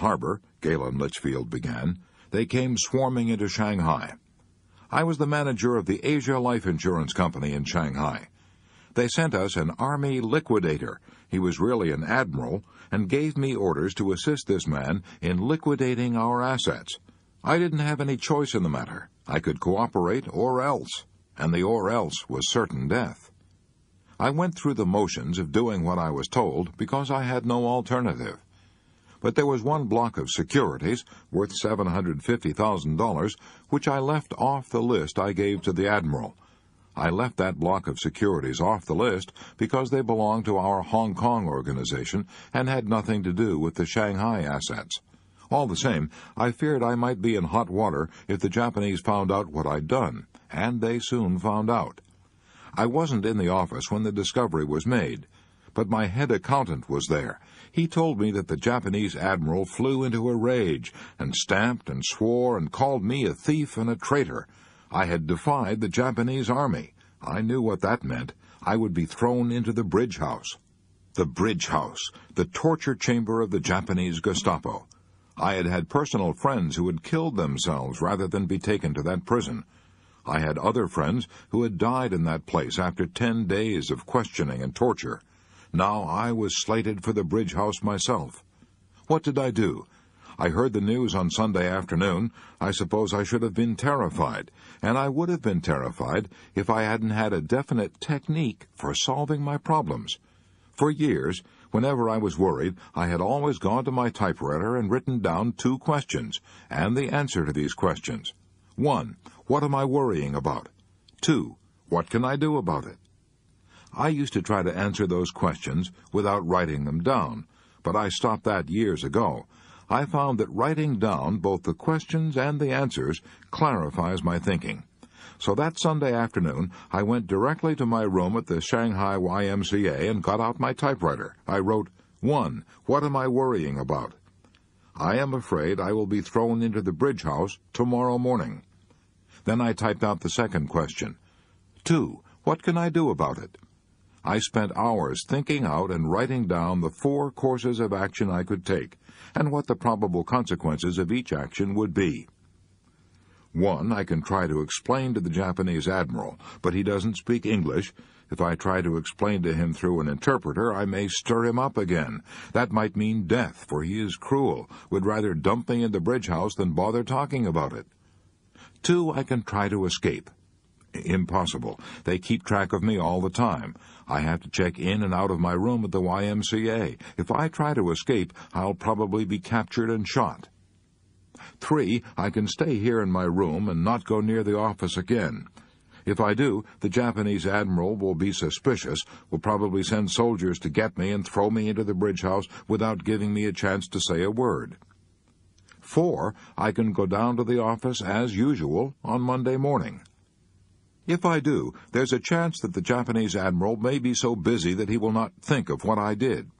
Harbor, Galen Litchfield began, they came swarming into Shanghai. I was the manager of the Asia Life Insurance Company in Shanghai. They sent us an army liquidator. He was really an admiral, and gave me orders to assist this man in liquidating our assets. I didn't have any choice in the matter. I could cooperate or else, and the or else was certain death. I went through the motions of doing what I was told because I had no alternative. But there was one block of securities worth $750,000 which I left off the list I gave to the admiral. I left that block of securities off the list because they belonged to our Hong Kong organization and had nothing to do with the Shanghai assets. All the same, I feared I might be in hot water if the Japanese found out what I'd done, and they soon found out. I wasn't in the office when the discovery was made, but my head accountant was there. He told me that the Japanese admiral flew into a rage and stamped and swore and called me a thief and a traitor. I had defied the Japanese army. I knew what that meant. I would be thrown into the bridge house. The bridge house, the torture chamber of the Japanese Gestapo. I had had personal friends who had killed themselves rather than be taken to that prison. I had other friends who had died in that place after 10 days of questioning and torture. Now I was slated for the bridge house myself. What did I do? I heard the news on Sunday afternoon. I suppose I should have been terrified, and I would have been terrified if I hadn't had a definite technique for solving my problems. For years, whenever I was worried, I had always gone to my typewriter and written down 2 questions, and the answer to these questions. 1. What am I worrying about? 2. What can I do about it? I used to try to answer those questions without writing them down, but I stopped that years ago. I found that writing down both the questions and the answers clarifies my thinking. So that Sunday afternoon, I went directly to my room at the Shanghai YMCA and got out my typewriter. I wrote, 1. What am I worrying about? I am afraid I will be thrown into the bridge house tomorrow morning. Then I typed out the second question. 2. What can I do about it? I spent hours thinking out and writing down the 4 courses of action I could take, and what the probable consequences of each action would be. 1. I can try to explain to the Japanese admiral, but he doesn't speak English. If I try to explain to him through an interpreter, I may stir him up again. That might mean death, for he is cruel, would rather dump me in the bridge house than bother talking about it. 2. I can try to escape. Impossible. They keep track of me all the time. I have to check in and out of my room at the YMCA. If I try to escape, I'll probably be captured and shot. 3. I can stay here in my room and not go near the office again. If I do, the Japanese admiral will be suspicious, will probably send soldiers to get me and throw me into the bridge house without giving me a chance to say a word. 4. I can go down to the office as usual on Monday morning. If I do, there's a chance that the Japanese admiral may be so busy that he will not think of what I did.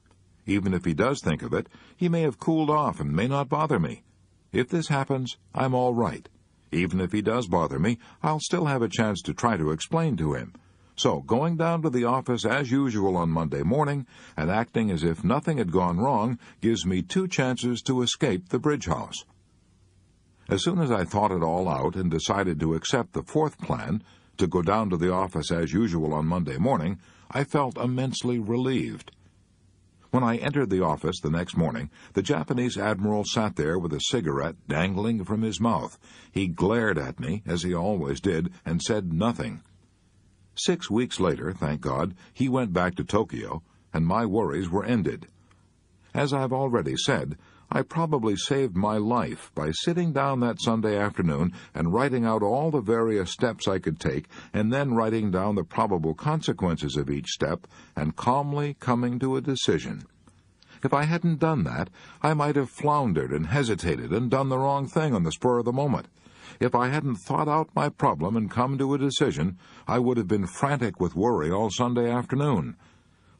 Even if he does think of it, he may have cooled off and may not bother me. If this happens, I'm all right. Even if he does bother me, I'll still have a chance to try to explain to him. So, going down to the office as usual on Monday morning and acting as if nothing had gone wrong gives me 2 chances to escape the bridge house. As soon as I thought it all out and decided to accept the 4th plan, to go down to the office as usual on Monday morning, I felt immensely relieved. When I entered the office the next morning, the Japanese admiral sat there with a cigarette dangling from his mouth. He glared at me, as he always did, and said nothing. 6 weeks later, thank God, he went back to Tokyo, and my worries were ended. As I've already said, I probably saved my life by sitting down that Sunday afternoon and writing out all the various steps I could take, and then writing down the probable consequences of each step, and calmly coming to a decision. If I hadn't done that, I might have floundered and hesitated and done the wrong thing on the spur of the moment. If I hadn't thought out my problem and come to a decision, I would have been frantic with worry all Sunday afternoon.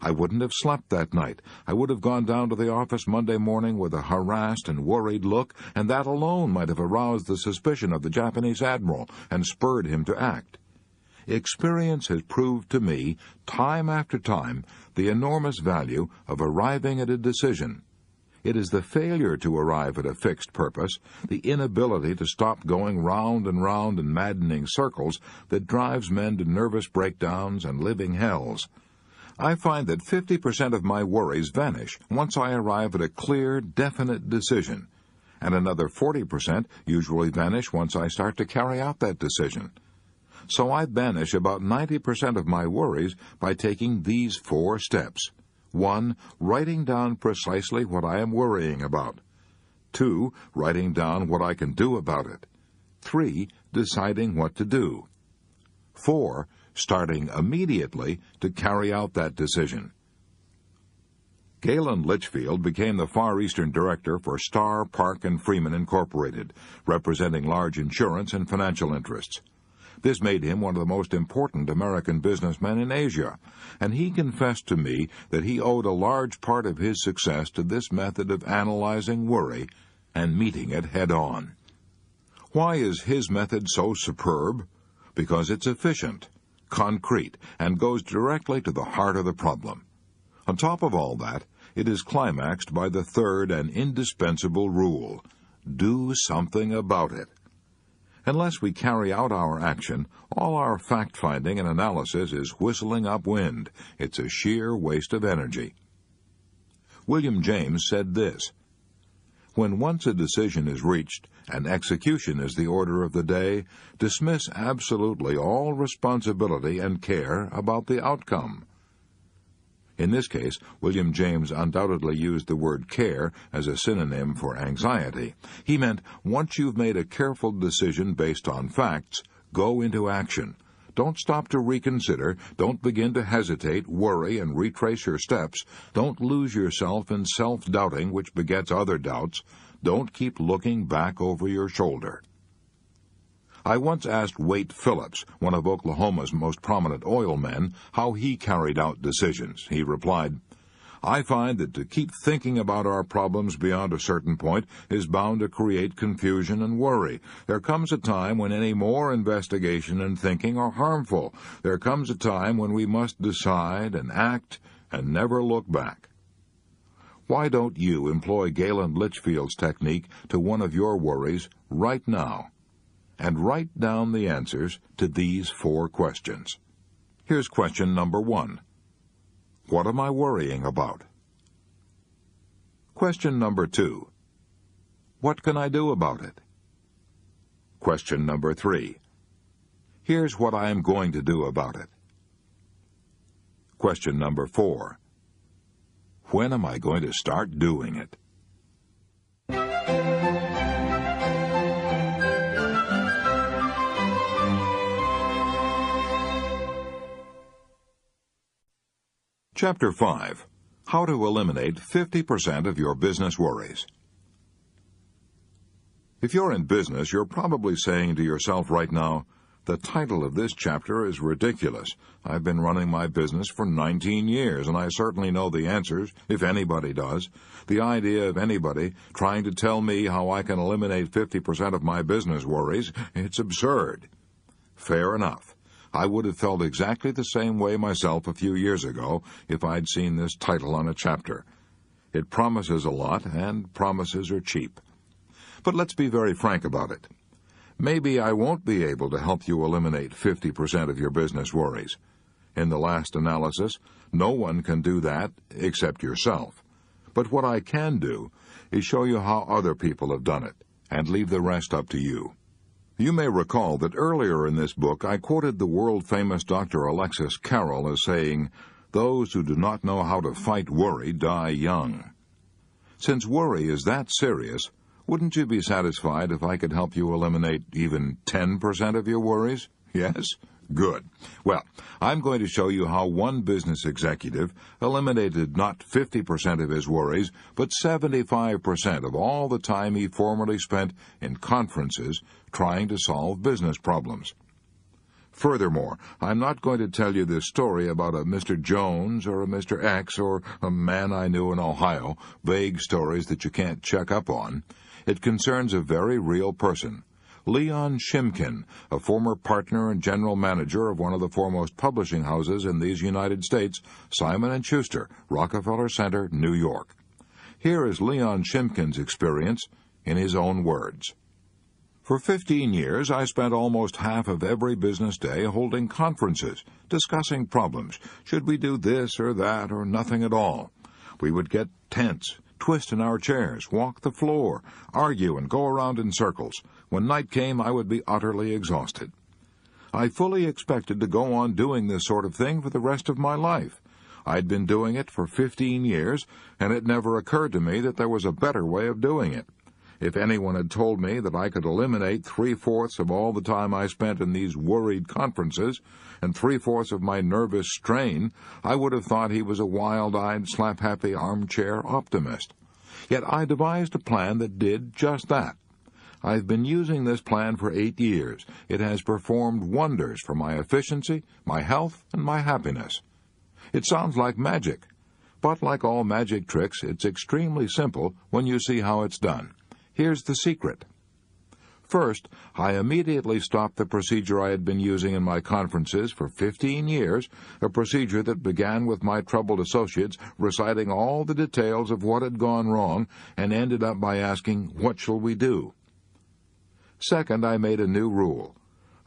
I wouldn't have slept that night. I would have gone down to the office Monday morning with a harassed and worried look, and that alone might have aroused the suspicion of the Japanese admiral and spurred him to act. Experience has proved to me, time after time, the enormous value of arriving at a decision. It is the failure to arrive at a fixed purpose, the inability to stop going round and round in maddening circles, that drives men to nervous breakdowns and living hells. I find that 50% of my worries vanish once I arrive at a clear, definite decision, and another 40% usually vanish once I start to carry out that decision. So I banish about 90% of my worries by taking these 4 steps. 1. Writing down precisely what I am worrying about. 2. Writing down what I can do about it. 3. Deciding what to do. 4. Starting immediately to carry out that decision. Galen Litchfield became the Far Eastern Director for Starr, Park & Freeman Incorporated, representing large insurance and financial interests. This made him one of the most important American businessmen in Asia, and he confessed to me that he owed a large part of his success to this method of analyzing worry and meeting it head-on. Why is his method so superb? Because it's efficient, concrete, and goes directly to the heart of the problem. On top of all that, it is climaxed by the third and indispensable rule: do something about it. Unless we carry out our action, all our fact-finding and analysis is whistling up wind. It's a sheer waste of energy. William James said this: when once a decision is reached and execution is the order of the day, dismiss absolutely all responsibility and care about the outcome. In this case, William James undoubtedly used the word care as a synonym for anxiety. He meant, once you've made a careful decision based on facts, go into action. Don't stop to reconsider. Don't begin to hesitate, worry, and retrace your steps. Don't lose yourself in self-doubting, which begets other doubts. Don't keep looking back over your shoulder. I once asked Wade Phillips, one of Oklahoma's most prominent oil men, how he carried out decisions. He replied, I find that to keep thinking about our problems beyond a certain point is bound to create confusion and worry. There comes a time when any more investigation and thinking are harmful. There comes a time when we must decide and act and never look back. Why don't you employ Galen Litchfield's technique to one of your worries right now? And write down the answers to these 4 questions. Here's question number 1. What am I worrying about? Question number 2. What can I do about it? Question number 3. Here's what I am going to do about it. Question number 4. When am I going to start doing it? Chapter 5. How to eliminate 50% of your business worries. If you're in business, you're probably saying to yourself right now, the title of this chapter is ridiculous. I've been running my business for 19 years, and I certainly know the answers, if anybody does. The idea of anybody trying to tell me how I can eliminate 50% of my business worries, it's absurd. Fair enough. I would have felt exactly the same way myself a few years ago if I'd seen this title on a chapter. It promises a lot, and promises are cheap. But let's be very frank about it. Maybe I won't be able to help you eliminate 50% of your business worries. In the last analysis, no one can do that except yourself. But what I can do is show you how other people have done it, and leave the rest up to you. You may recall that earlier in this book I quoted the world-famous Dr. Alexis Carrel as saying, "Those who do not know how to fight worry die young." Since worry is that serious, wouldn't you be satisfied if I could help you eliminate even 10% of your worries? Yes? Good. Well, I'm going to show you how one business executive eliminated not 50% of his worries, but 75% of all the time he formerly spent in conferences trying to solve business problems. Furthermore, I'm not going to tell you this story about a Mr. Jones or a Mr. X or a man I knew in Ohio, vague stories that you can't check up on. It concerns a very real person. Leon Shimkin, a former partner and general manager of one of the foremost publishing houses in these United States, Simon & Schuster, Rockefeller Center, New York. Here is Leon Shimkin's experience in his own words. For 15 years, I spent almost half of every business day holding conferences, discussing problems. Should we do this or that or nothing at all? We would get tense, twist in our chairs, walk the floor, argue, and go around in circles. When night came, I would be utterly exhausted. I fully expected to go on doing this sort of thing for the rest of my life. I'd been doing it for 15 years, and it never occurred to me that there was a better way of doing it. If anyone had told me that I could eliminate 3/4 of all the time I spent in these worried conferences and 3/4 of my nervous strain, I would have thought he was a wild-eyed, slap-happy armchair optimist. Yet I devised a plan that did just that. I've been using this plan for 8 years. It has performed wonders for my efficiency, my health, and my happiness. It sounds like magic, but like all magic tricks, it's extremely simple when you see how it's done. Here's the secret. First, I immediately stopped the procedure I had been using in my conferences for 15 years, a procedure that began with my troubled associates reciting all the details of what had gone wrong and ended up by asking, "What shall we do?" Second, I made a new rule.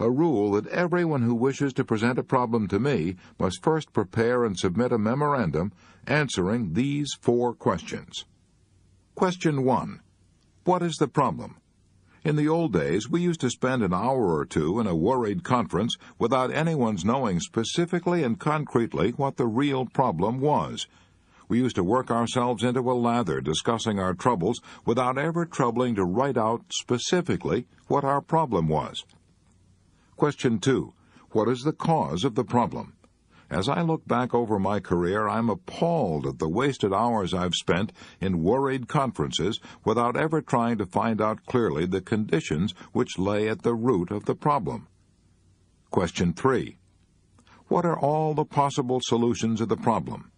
A rule that everyone who wishes to present a problem to me must first prepare and submit a memorandum answering these 4 questions. Question 1. What is the problem? In the old days, we used to spend an hour or two in a worried conference without anyone's knowing specifically and concretely what the real problem was. We used to work ourselves into a lather discussing our troubles without ever troubling to write out specifically what our problem was. Question 2. What is the cause of the problem? As I look back over my career, I'm appalled at the wasted hours I've spent in worried conferences without ever trying to find out clearly the conditions which lay at the root of the problem. Question 3. What are all the possible solutions of the problem?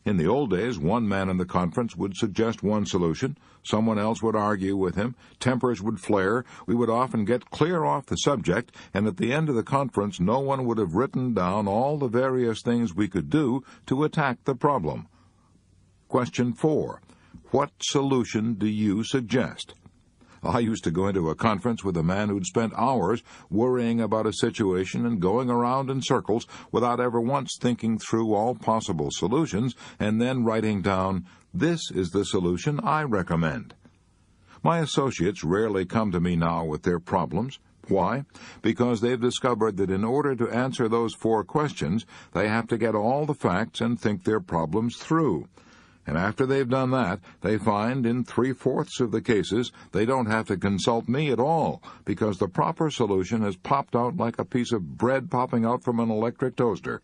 In the old days, one man in the conference would suggest one solution, someone else would argue with him, tempers would flare, we would often get clear off the subject, and at the end of the conference no one would have written down all the various things we could do to attack the problem. Question 4. What solution do you suggest? I used to go into a conference with a man who'd spent hours worrying about a situation and going around in circles without ever once thinking through all possible solutions and then writing down, "This is the solution I recommend." My associates rarely come to me now with their problems. Why? Because they've discovered that in order to answer those 4 questions, they have to get all the facts and think their problems through. And after they've done that, they find in 3/4 of the cases they don't have to consult me at all, because the proper solution has popped out like a piece of bread popping out from an electric toaster.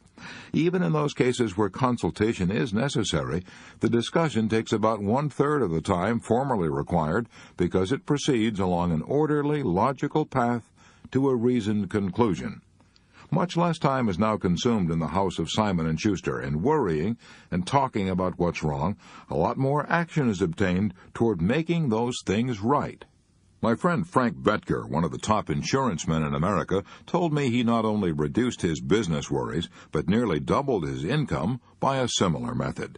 Even in those cases where consultation is necessary, the discussion takes about 1/3 of the time formerly required, because it proceeds along an orderly, logical path to a reasoned conclusion. Much less time is now consumed in the house of Simon & Schuster in worrying and talking about what's wrong. A lot more action is obtained toward making those things right. My friend Frank Betker, one of the top insurance men in America, told me he not only reduced his business worries, but nearly doubled his income by a similar method.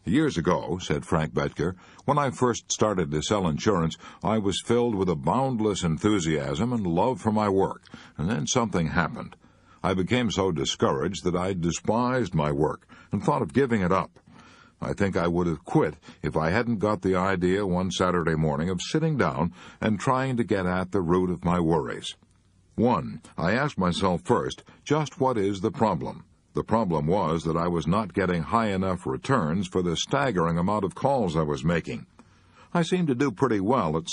"Years ago," said Frank Betker, "when I first started to sell insurance, I was filled with a boundless enthusiasm and love for my work, and then something happened. I became so discouraged that I despised my work and thought of giving it up. I think I would have quit if I hadn't got the idea one Saturday morning of sitting down and trying to get at the root of my worries. 1. I asked myself first, just what is the problem? The problem was that I was not getting high enough returns for the staggering amount of calls I was making. I seemed to do pretty well at